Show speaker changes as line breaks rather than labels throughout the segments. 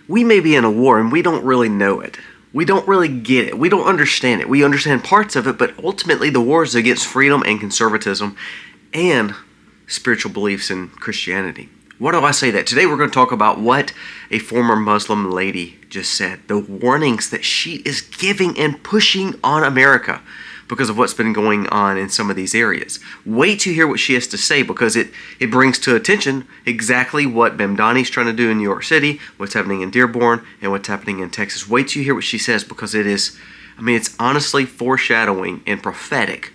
We may be in a war and we don't really know it. We don't really get it. We don't understand it. We understand parts of it, but ultimately the war is against freedom and conservatism and spiritual beliefs in Christianity. Why do I say that? Today we're going to talk about what a former Muslim lady just said. The warnings that she is giving and pushing on America because of what's been going on in some of these areas. Wait to hear what she has to say, because it brings to attention exactly what Mamdani's trying to do in New York City, what's happening in Dearborn, and what's happening in Texas. Wait till you hear what she says, because it is, it's honestly foreshadowing and prophetic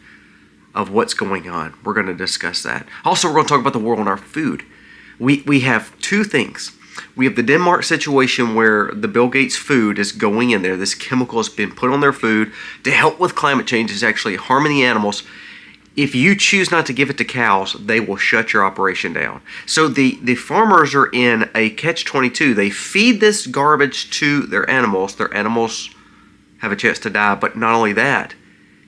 of what's going on. We're going to discuss that. Also, we're going to talk about the war on our food. We have two things. We have the Denmark situation where the Bill Gates food is going in there. This chemical has been put on their food to help with climate change. It's actually harming the animals. If you choose not to give it to cows, they will shut your operation down. So the farmers are in a catch-22. They feed this garbage to their animals. Their animals have a chance to die. But not only that,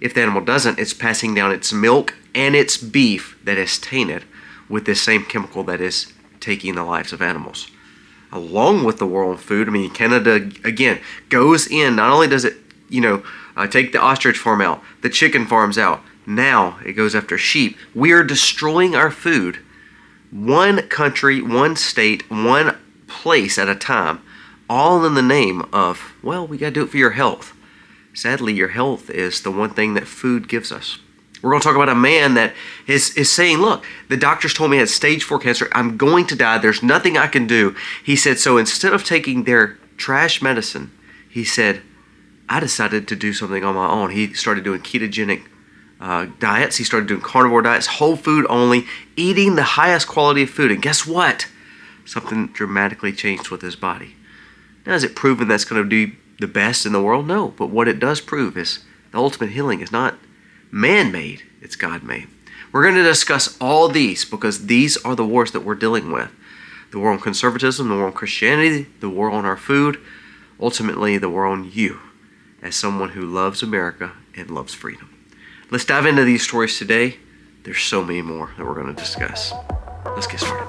if the animal doesn't, it's passing down its milk and its beef that is tainted with this same chemical that is taking the lives of animals. Along with the war on food, Canada, again, goes in. Not only does it, take the ostrich farm out, the chicken farms out, now it goes after sheep. We are destroying our food, one country, one state, one place at a time, all in the name of, we got to do it for your health. Sadly, your health is the one thing that food gives us. We're going to talk about a man that is saying, look, the doctors told me I had stage 4 cancer. I'm going to die. There's nothing I can do. He said, so instead of taking their trash medicine, he said, I decided to do something on my own. He started doing ketogenic diets. He started doing carnivore diets, whole food only, eating the highest quality of food. And guess what? Something dramatically changed with his body. Now, is it proven that's going to do the best in the world? No. But what it does prove is the ultimate healing is not man-made, it's God-made. We're going to discuss all these because these are the wars that we're dealing with. The war on conservatism, the war on Christianity, the war on our food, ultimately the war on you as someone who loves America and loves freedom. Let's dive into these stories today. There's so many more that we're going to discuss. Let's get started.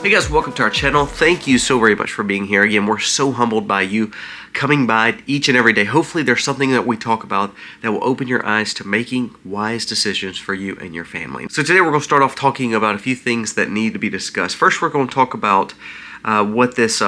Hey guys, welcome to our channel. Thank you so very much for being here. Again, we're so humbled by you coming by each and every day. Hopefully there's something that we talk about that will open your eyes to making wise decisions for you and your family. So today we're going to start off talking about a few things that need to be discussed. First, we're going to talk about what this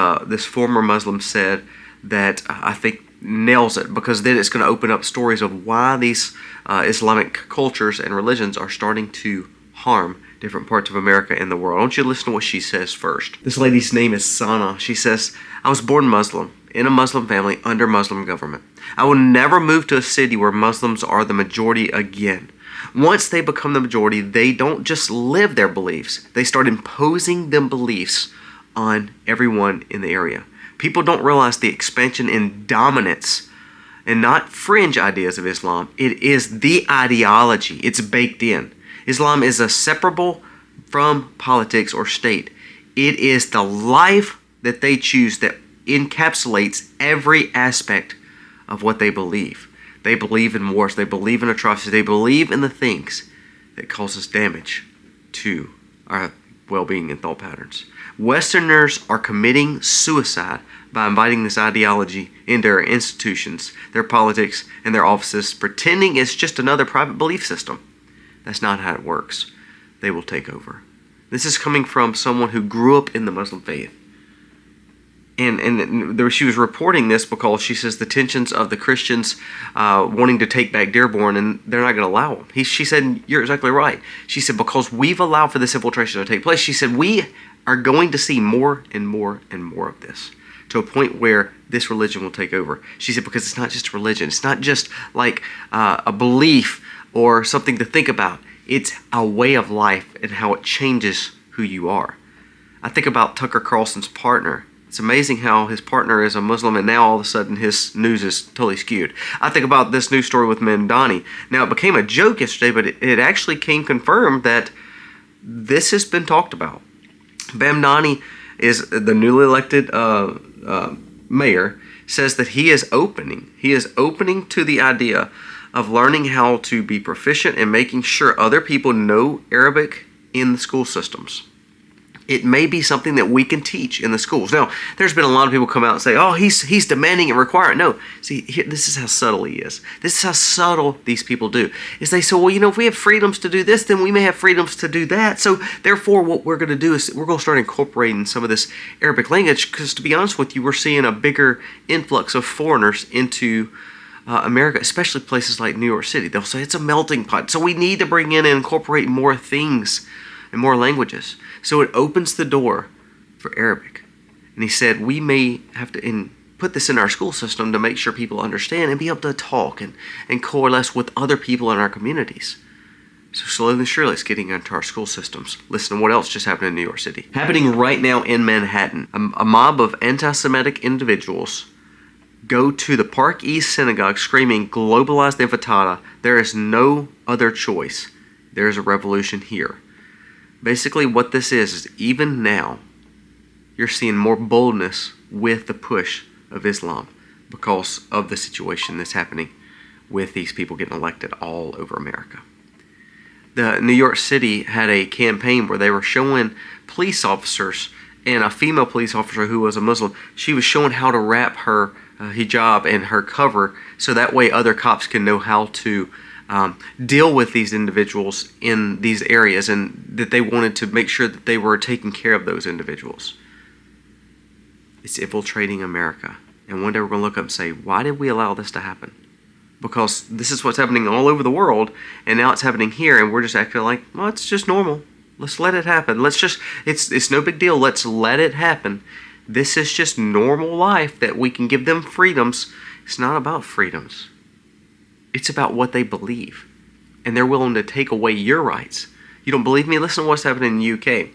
former Muslim said that I think nails it, because then it's going to open up stories of why these Islamic cultures and religions are starting to harm different parts of America and the world. I want you to listen to what she says first. This lady's name is Sana. She says, I was born Muslim, in a Muslim family, under Muslim government. I will never move to a city where Muslims are the majority again. Once they become the majority, they don't just live their beliefs. They start imposing them beliefs on everyone in the area. People don't realize the expansion and dominance and not fringe ideas of Islam. It is the ideology. It's baked in. Islam is inseparable from politics or state. It is the life that they choose that encapsulates every aspect of what they believe. They believe in wars. They believe in atrocities. They believe in the things that causes damage to our well-being and thought patterns. Westerners are committing suicide by inviting this ideology into their institutions, their politics, and their offices, pretending it's just another private belief system. That's not how it works. They will take over. This is coming from someone who grew up in the Muslim faith. And she was reporting this because she says the tensions of the Christians wanting to take back Dearborn, and they're not going to allow them. She said, you're exactly right. She said, because we've allowed for this infiltration to take place, she said, we are going to see more and more and more of this, to a point where this religion will take over. She said, because it's not just a religion. It's not just like a belief or something to think about. It's a way of life and how it changes who you are. I think about Tucker Carlson's partner. It's amazing how his partner is a Muslim, and now all of a sudden his news is totally skewed. I think about this news story with Mamdani. Now, it became a joke yesterday, but it actually came confirmed that this has been talked about. Mamdani is the newly elected mayor, says that he is opening to the idea of learning how to be proficient and making sure other people know Arabic in the school systems. It may be something that we can teach in the schools. Now, there's been a lot of people come out and say, oh, he's demanding and requiring. No, see, this is how subtle he is. This is how subtle these people do. Is they say, well, if we have freedoms to do this, then we may have freedoms to do that. So therefore, what we're going to do is we're going to start incorporating some of this Arabic language, because to be honest with you, we're seeing a bigger influx of foreigners into America, especially places like New York City. They'll say it's a melting pot. So we need to bring in and incorporate more things and more languages. So it opens the door for Arabic. And he said we may have to put this in our school system to make sure people understand and be able to talk and coalesce with other people in our communities. So slowly and surely it's getting into our school systems. Listen to what else just happened in New York City. Happening right now in Manhattan. A mob of anti-Semitic individuals go to the Park East Synagogue screaming, "Globalized intifada. There is no other choice. There is a revolution here." Basically what this is even now, you're seeing more boldness with the push of Islam because of the situation that's happening with these people getting elected all over America. The New York City had a campaign where they were showing police officers, and a female police officer who was a Muslim, she was showing how to wrap her hijab and her cover so that way other cops can know how to deal with these individuals in these areas, and that they wanted to make sure that they were taking care of those individuals. It's infiltrating America. And one day we're going to look up and say, why did we allow this to happen? Because this is what's happening all over the world, and now it's happening here, and we're just acting like, well, it's just normal. Let's let it happen. It's no big deal. Let's let it happen. This is just normal life that we can give them freedoms. It's not about freedoms. It's about what they believe. And they're willing to take away your rights. You don't believe me? Listen to what's happening in the UK.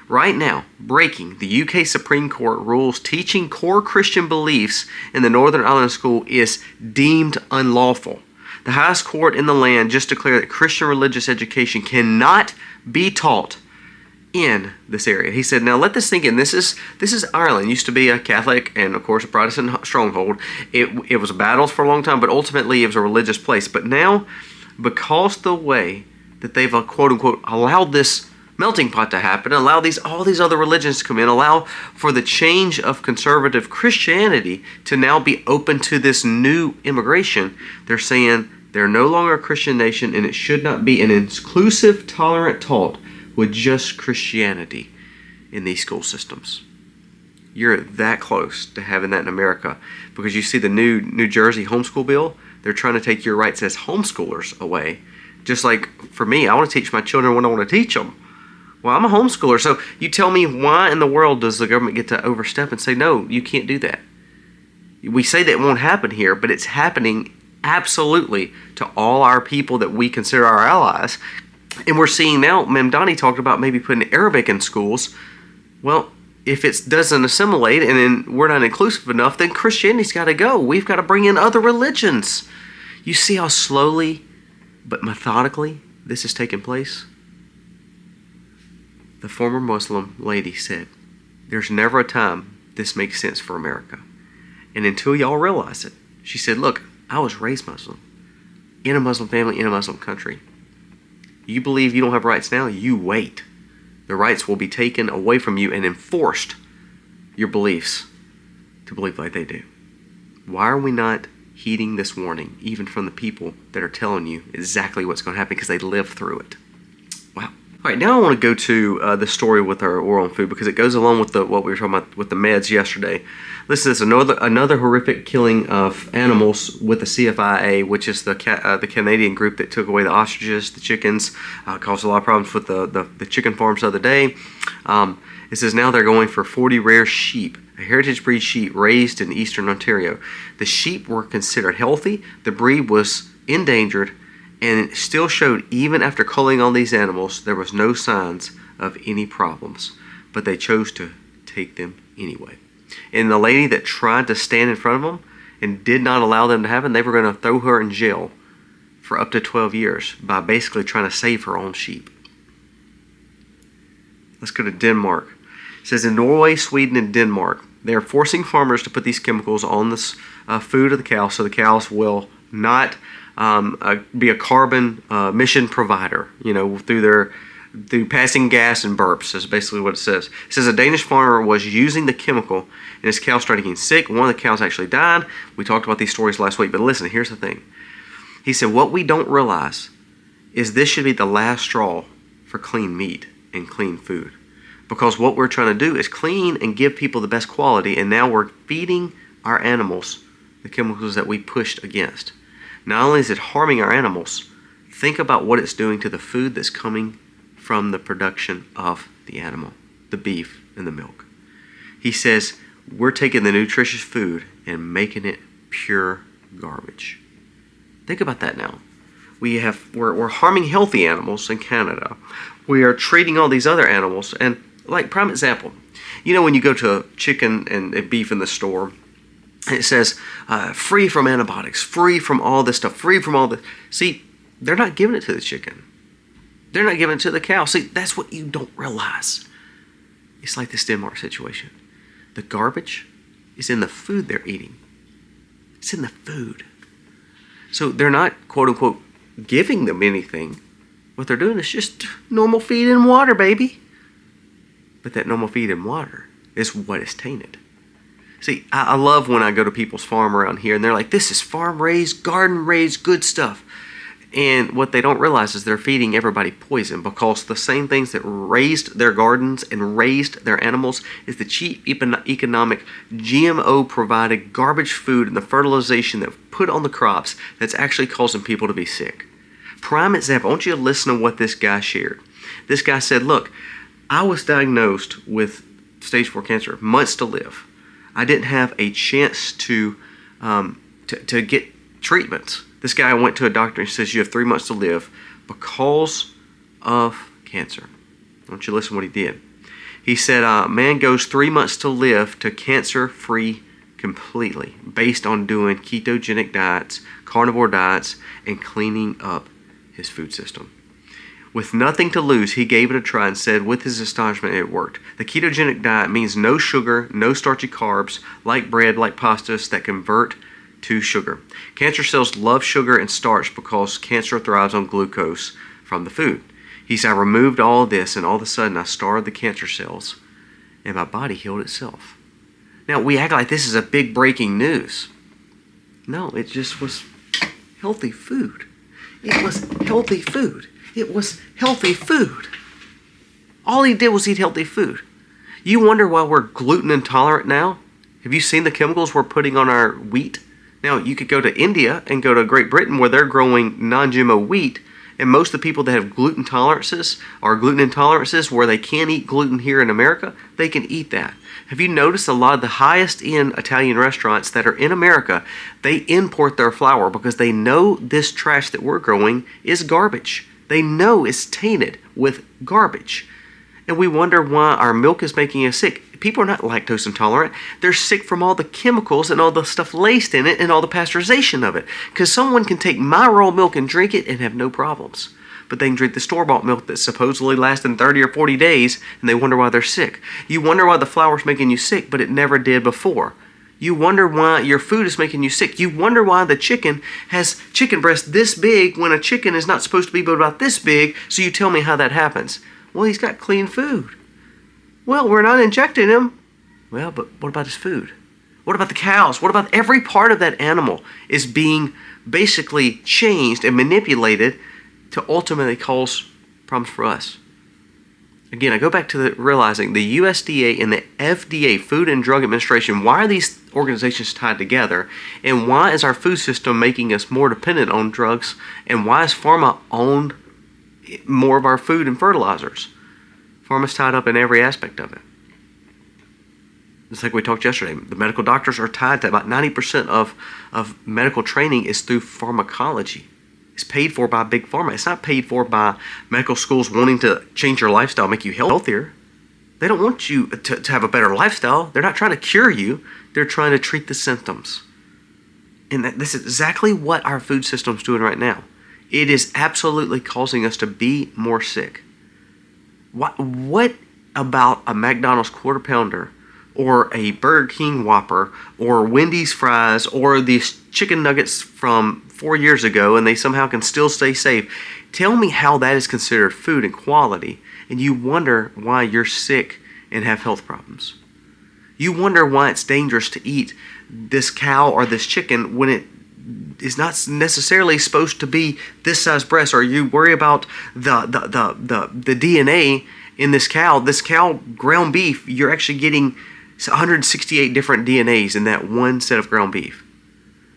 Right now, breaking, the UK Supreme Court rules teaching core Christian beliefs in the Northern Ireland school is deemed unlawful. The highest court in the land just declared that Christian religious education cannot be taught in this area. He said, now let this sink in. This is Ireland. It used to be a Catholic and of course a Protestant stronghold. It was battles for a long time, but ultimately it was a religious place. But now, because the way that they've quote unquote allowed this melting pot to happen, allow all these other religions to come in, allow for the change of conservative Christianity to now be open to this new immigration, they're saying they're no longer a Christian nation, and it should not be an inclusive, tolerant taught with just Christianity in these school systems. You're that close to having that in America, because you see the New Jersey homeschool bill. They're trying to take your rights as homeschoolers away. Just like for me, I want to teach my children what I want to teach them. Well, I'm a homeschooler, so you tell me, why in the world does the government get to overstep and say, no, you can't do that? We say that it won't happen here, but it's happening absolutely to all our people that we consider our allies. And we're seeing now, Mamdani talked about maybe putting Arabic in schools. Well, if it doesn't assimilate and then we're not inclusive enough, then Christianity's got to go. We've got to bring in other religions. You see how slowly but methodically this is taking place? The former Muslim lady said, there's never a time this makes sense for America. And until y'all realize it, she said, look, I was raised Muslim, in a Muslim family, in a Muslim country. You believe you don't have rights now? You wait. The rights will be taken away from you and enforced your beliefs to believe like they do. Why are we not heeding this warning, even from the people that are telling you exactly what's going to happen because they live through it? Wow. All right, now I want to go to the story with our war on food, because it goes along with what we were talking about with the meds yesterday. This is another horrific killing of animals with the CFIA, which is the Canadian group that took away the ostriches, the chickens, caused a lot of problems with the chicken farms the other day. It says now they're going for 40 rare sheep, a heritage breed sheep raised in eastern Ontario. The sheep were considered healthy, the breed was endangered, and it still showed, even after culling on these animals, there was no signs of any problems. But they chose to take them anyway. And the lady that tried to stand in front of them and did not allow them to have it, they were going to throw her in jail for up to 12 years by basically trying to save her own sheep. Let's go to Denmark. It says in Norway, Sweden, and Denmark, they are forcing farmers to put these chemicals on the food of the cows so the cows will not be a carbon emission provider, through passing gas and burps, is basically what it says. It says a Danish farmer was using the chemical and his cow started getting sick. One of the cows actually died. We talked about these stories last week, but listen, here's the thing. He said, what we don't realize is this should be the last straw for clean meat and clean food. Because what we're trying to do is clean and give people the best quality, and now we're feeding our animals the chemicals that we pushed against. Not only is it harming our animals, think about what it's doing to the food that's coming from the production of the animal, the beef and the milk. He says we're taking the nutritious food and making it pure garbage. Think about that now. We're harming healthy animals in Canada. We are treating all these other animals, and like prime example, when you go to chicken and beef in the store, it says free from antibiotics, free from all this stuff, free from all this. See, they're not giving it to the chicken. They're not giving it to the cow. See, that's what you don't realize. It's like this Denmark situation. The garbage is in the food they're eating. It's in the food. So they're not, quote unquote, giving them anything. What they're doing is just normal feed and water, baby. But that normal feed and water is what is tainted. See, I love when I go to people's farm around here and they're like, this is farm-raised, garden-raised, good stuff. And what they don't realize is they're feeding everybody poison, because the same things that raised their gardens and raised their animals is the cheap economic GMO-provided garbage food and the fertilization that put on the crops that's actually causing people to be sick. Prime example, I want you to listen to what this guy shared. This guy said, look, I was diagnosed with stage 4 cancer, months to live. I didn't have a chance to get treatments. This guy went to a doctor and says, you have 3 months to live because of cancer. I want you to listen to what he did. He said, man goes 3 months to live to cancer-free completely based on doing ketogenic diets, carnivore diets, and cleaning up his food system. With nothing to lose, he gave it a try and said with his astonishment it worked. The ketogenic diet means no sugar, no starchy carbs, like bread, like pastas that convert to sugar. Cancer cells love sugar and starch because cancer thrives on glucose from the food. He said, I removed all of this and all of a sudden I starved the cancer cells and my body healed itself. Now we act like this is a big breaking news. No, it just was healthy food. It was healthy food. It was healthy food. All he did was eat healthy food. You wonder why we're gluten intolerant now? Have you seen the chemicals we're putting on our wheat? Now, you could go to India and go to Great Britain where they're growing non-GMO wheat, and most of the people that have gluten tolerances or gluten intolerances where they can't eat gluten here in America, they can eat that. Have you noticed a lot of the highest end Italian restaurants that are in America, they import their flour because they know this trash that we're growing is garbage. They know it's tainted with garbage. And we wonder why our milk is making us sick. People are not lactose intolerant. They're sick from all the chemicals and all the stuff laced in it and all the pasteurization of it. Because someone can take my raw milk and drink it and have no problems. But they can drink the store-bought milk that's supposedly lasting 30 or 40 days and they wonder why they're sick. You wonder why the flour's making you sick, but it never did before. You wonder why your food is making you sick. You wonder why the chicken has chicken breast this big when a chicken is not supposed to be but about this big, so you tell me how that happens. Well, he's got clean food. Well, we're not injecting him. Well, but what about his food? What about the cows? What about every part of that animal is being basically changed and manipulated to ultimately cause problems for us? Again, I go back to realizing the USDA and the FDA, Food and Drug Administration, why are these organizations tied together? And why is our food system making us more dependent on drugs? And why is pharma owned more of our food and fertilizers? Pharma's tied up in every aspect of it. Just like we talked yesterday, the medical doctors are tied to about 90% of medical training is through pharmacology. It's paid for by big pharma. It's not paid for by medical schools wanting to change your lifestyle, make you healthier. They don't want you to have a better lifestyle. They're not trying to cure you. They're trying to treat the symptoms. And this is exactly what our food system's doing right now. It is absolutely causing us to be more sick. What about a McDonald's Quarter Pounder or a Burger King Whopper or Wendy's fries or these chicken nuggets from 4 years ago and they somehow can still stay safe. Tell me how that is considered food and quality, and you wonder why you're sick and have health problems. You wonder why it's dangerous to eat this cow or this chicken when it is not necessarily supposed to be this size breast, or you worry about the DNA in this cow. This cow ground beef, you're actually getting 168 different DNAs in that one set of ground beef.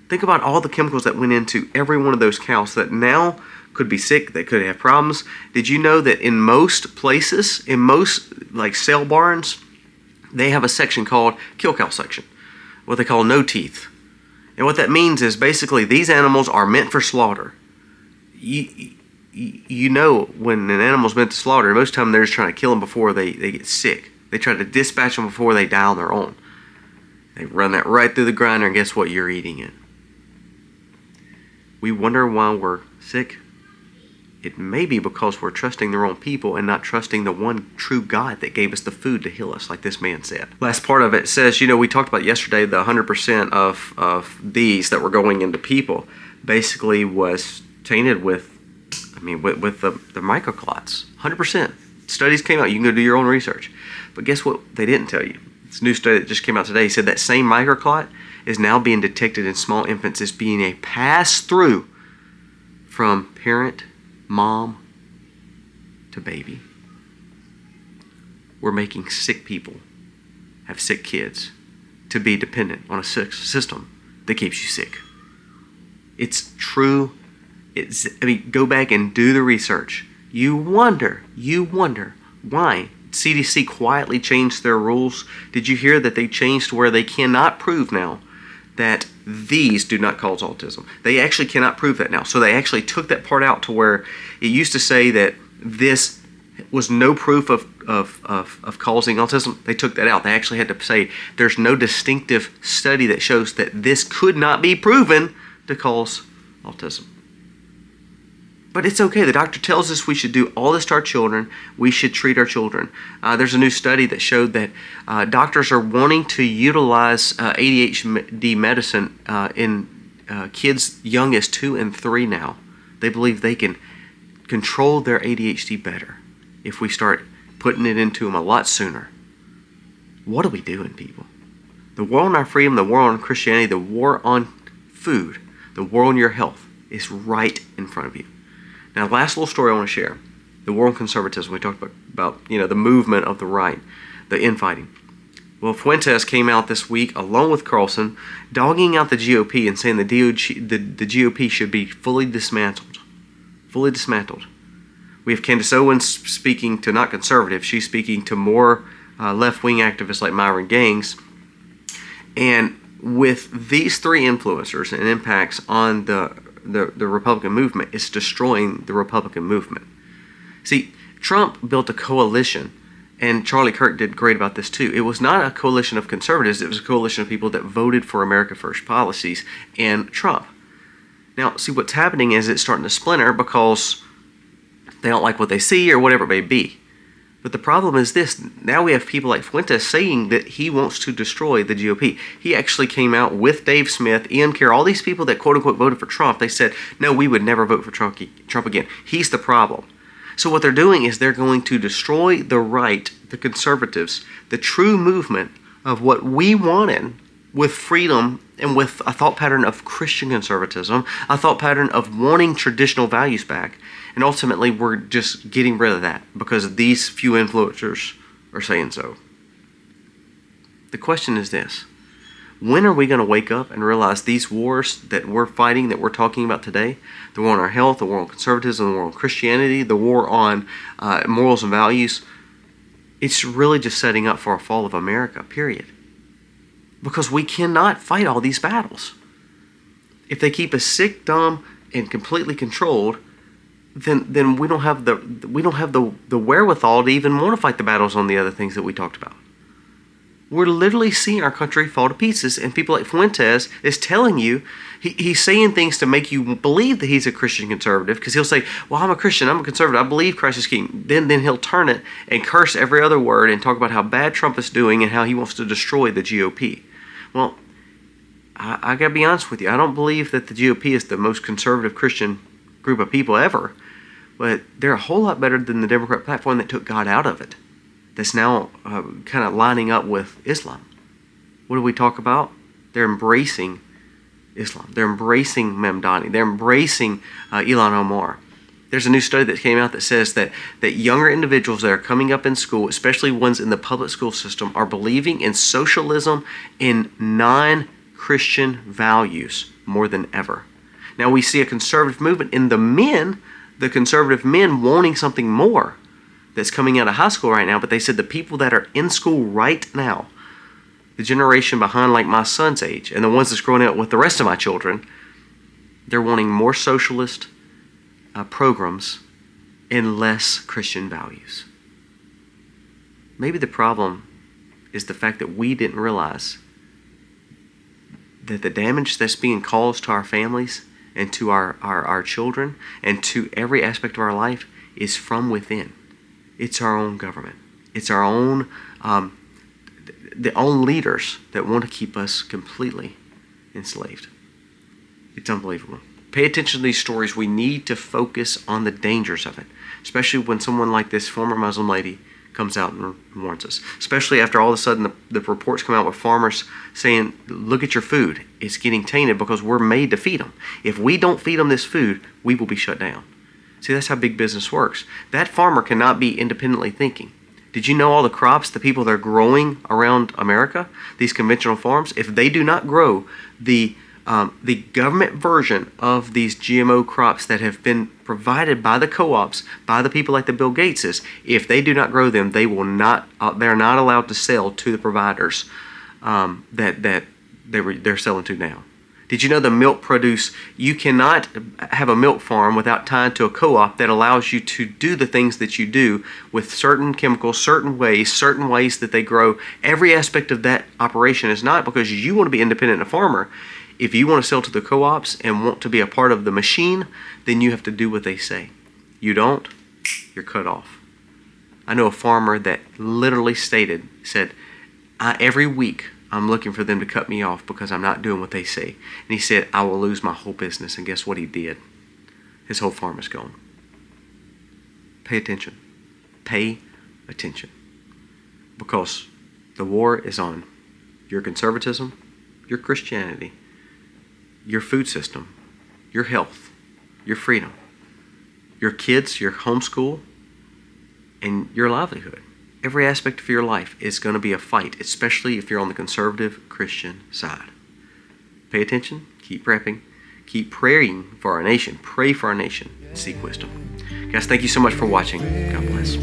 Think about all the chemicals that went into every one of those cows that now could be sick, that could have problems. Did you know that in most places, in most like sale barns, they have a section called kill cow section, what they call no teeth. And what that means is basically these animals are meant for slaughter. You know when an animal's meant to slaughter, most of the time they're just trying to kill them before they get sick. They try to dispatch them before they die on their own. They run that right through the grinder, and guess what? You're eating it. We wonder why we're sick. It may be because we're trusting the wrong people and not trusting the one true God that gave us the food to heal us, like this man said. Last part of it says, we talked about yesterday the 100% of these that were going into people basically was tainted with the microclots. 100%. Studies came out. You can go do your own research. But guess what they didn't tell you? This new study that just came out today said that same microclot is now being detected in small infants as being a pass-through from parent, mom, to baby. We're making sick people have sick kids to be dependent on a system that keeps you sick. It's true. Go back and do the research. You wonder why CDC quietly changed their rules. Did you hear that they changed to where they cannot prove now that these do not cause autism? They actually cannot prove that now. So they actually took that part out to where it used to say that this was no proof of causing autism. They took that out. They actually had to say there's no distinctive study that shows that this could not be proven to cause autism. But it's okay. The doctor tells us we should do all this to our children. We should treat our children. There's a new study that showed that doctors are wanting to utilize ADHD medicine in kids young as 2 and 3 now. They believe they can control their ADHD better if we start putting it into them a lot sooner. What are we doing, people? The war on our freedom, the war on Christianity, the war on food, the war on your health is right in front of you. Now, last little story I want to share. The war on conservatism. We talked about the movement of the right, the infighting. Well, Fuentes came out this week, along with Carlson, dogging out the GOP and saying the GOP should be fully dismantled. Fully dismantled. We have Candace Owens speaking to not conservative. She's speaking to more left-wing activists like Myron Gaines. And with these three influencers and impacts on the Republican movement, it's destroying the Republican movement. See, Trump built a coalition, and Charlie Kirk did great about this too. It was not a coalition of conservatives, it was a coalition of people that voted for America First policies and Trump. Now, see, what's happening is it's starting to splinter because they don't like what they see or whatever it may be. But the problem is this. Now we have people like Fuentes saying that he wants to destroy the GOP. He actually came out with Dave Smith, Ian Carroll, all these people that quote-unquote voted for Trump. They said, no, we would never vote for Trump again. He's the problem. So what they're doing is they're going to destroy the right, the conservatives, the true movement of what we wanted with freedom and with a thought pattern of Christian conservatism, a thought pattern of wanting traditional values back. And ultimately, we're just getting rid of that because these few influencers are saying so. The question is this. When are we going to wake up and realize these wars that we're fighting, that we're talking about today, the war on our health, the war on conservatism, the war on Christianity, the war on morals and values, it's really just setting up for a fall of America, period. Because we cannot fight all these battles. If they keep us sick, dumb, and completely controlled, then we don't have the wherewithal to even want to fight the battles on the other things that we talked about. We're literally seeing our country fall to pieces, and people like Fuentes is telling you, he's saying things to make you believe that he's a Christian conservative, because he'll say, well, I'm a Christian, I'm a conservative, I believe Christ is king. Then he'll turn it and curse every other word and talk about how bad Trump is doing and how he wants to destroy the GOP. Well, I got to be honest with you. I don't believe that the GOP is the most conservative Christian group of people ever. But they're a whole lot better than the Democrat platform that took God out of it. That's now kind of lining up with Islam. What do we talk about? They're embracing Islam. They're embracing Mamdani. They're embracing Ilhan Omar. There's a new study that came out that says that younger individuals that are coming up in school, especially ones in the public school system, are believing in socialism and non-Christian values more than ever. Now we see a conservative movement in the conservative men wanting something more that's coming out of high school right now, but they said the people that are in school right now, the generation behind like my son's age and the ones that's growing up with the rest of my children, they're wanting more socialist programs and less Christian values. Maybe the problem is the fact that we didn't realize that the damage that's being caused to our families and to our children and to every aspect of our life is from within. It's our own government. It's our own the own leaders that want to keep us completely enslaved. It's unbelievable. Pay attention to these stories. We need to focus on the dangers of it, especially when someone like this former Muslim lady comes out and warns us. Especially after all of a sudden the reports come out with farmers saying, look at your food. It's getting tainted because we're made to feed them. If we don't feed them this food, we will be shut down. See, that's how big business works. That farmer cannot be independently thinking. Did you know all the crops, the people that are growing around America, these conventional farms, if they do not grow the government version of these GMO crops that have been provided by the co-ops, by the people like the Bill Gateses, if they do not grow them, they will not. They're not allowed to sell to the providers that they're selling to now. Did you know the milk produce? You cannot have a milk farm without tying to a co-op that allows you to do the things that you do with certain chemicals, certain ways that they grow. Every aspect of that operation is not because you want to be independent, a farmer. If you want to sell to the co-ops and want to be a part of the machine, then you have to do what they say. You don't, you're cut off. I know a farmer that literally said, every week I'm looking for them to cut me off because I'm not doing what they say. And he said, I will lose my whole business. And guess what he did? His whole farm is gone. Pay attention. Pay attention. Because the war is on your conservatism, your Christianity, your food system, your health, your freedom, your kids, your homeschool, and your livelihood. Every aspect of your life is going to be a fight, especially if you're on the conservative Christian side. Pay attention, keep prepping, keep praying for our nation. Pray for our nation and seek wisdom. Guys, thank you so much for watching. God bless.